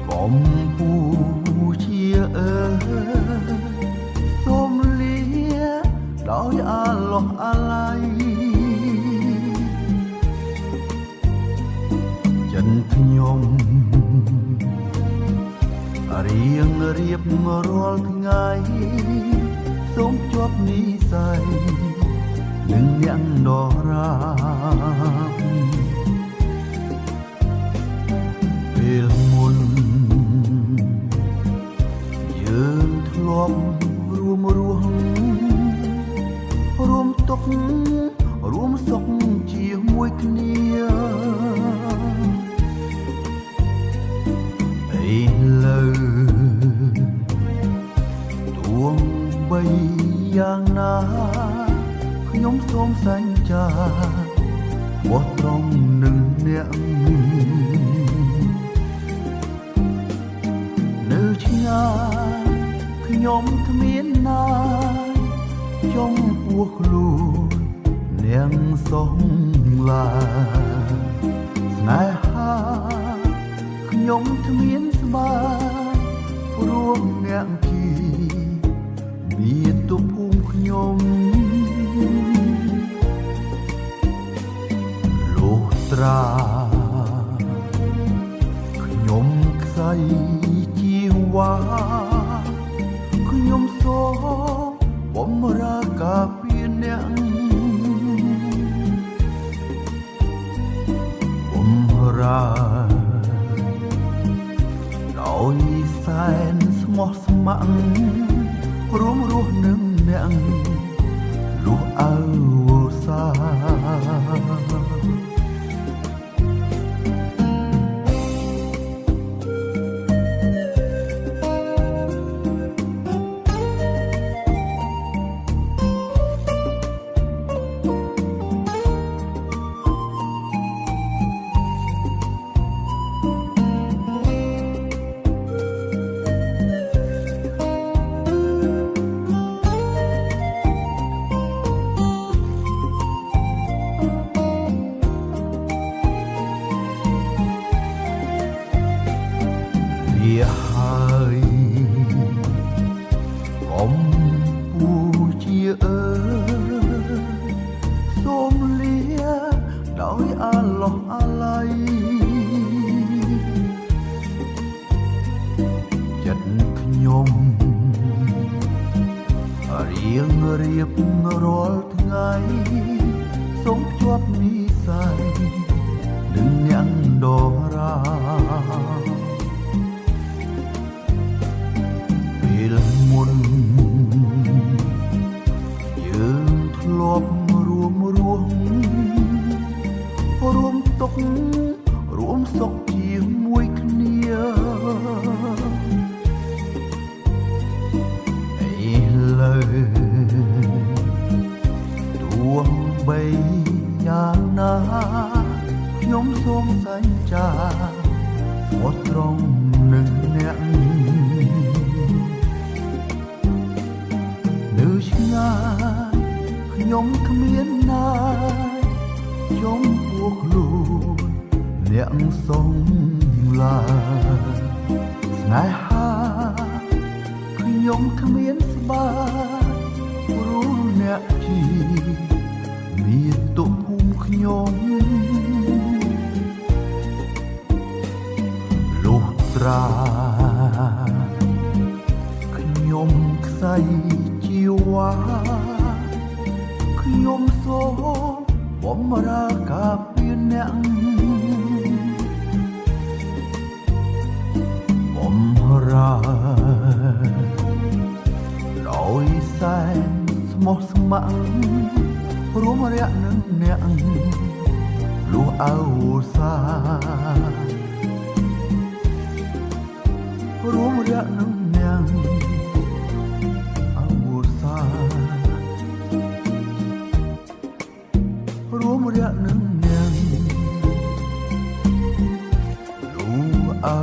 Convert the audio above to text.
កម្ពុជាសូមលាដោយអាឡោះអាឡ័យចិនខ្ញុំរៀងរៀបរាល់ថ្ងៃសូមជាប់និស្ស័យនឹងអ្នកដរាបពេលមុនយើងធ្លាប់រួមរស់រួមទុក្ខរួមសុខជាមួយគ្នាឥឡូវទួងបីយ៉ាងណាខ្ញុំសូមសញ្ចាបោះត្រង់នឹងអ្នកនៅឆ្ងាយខ្ញុំគ្មានណាចំពោះខ្លួនអ្នកសងឡាស្នេហាខ្ញុំគ្មានស្បែកព្រោះអ្នកជាមានទុកភូមិខ្ញុំលុះត្រាខ្ញុំខ្សែជីវ៉ាខ្ញុំសូមបំរើការពារអ្នកបំរើដោយសែនស្មោះស្ម័គ្ររួមរស់នឹងអ្នកលុះអើសាហើយកម្ពុជាសូមលាដោយអាឡោះអាឡ័យចិត្តខ្ញុំរៀងរៀបរាល់ថ្ងៃសូមជាប់និស្ស័យនឹងអ្នកដរាពេលមុនយើងធ្លាប់រួមរស់រួមទុក្ខរួមសុខជាមួយគ្នាឥឡូវទួងបីយ៉ាងណាខ្ញុំសូមសញ្ចាស្មោះត្រង់នឹងអ្នកនៅឆ្ងាយខ្ញុំគ្មានណាចំពោះខ្លួនអ្នកសងឡាស្នេហាខ្ញុំគ្មានស្បែកព្រោះអ្នកជាមានទុកភូមិខ្ញុំលុះត្រាខ្ញុំខ្សែជីវ៉ាខ្ញុំសូមបំរើការពារអ្នកបំរើដោយសែនស្មោះស្ម័គ្ររួមរយៈនឹងអ្នកលុះអើសារួមរយៈនឹងអ្នករួមរយៈនឹងអ្នកលុះអើ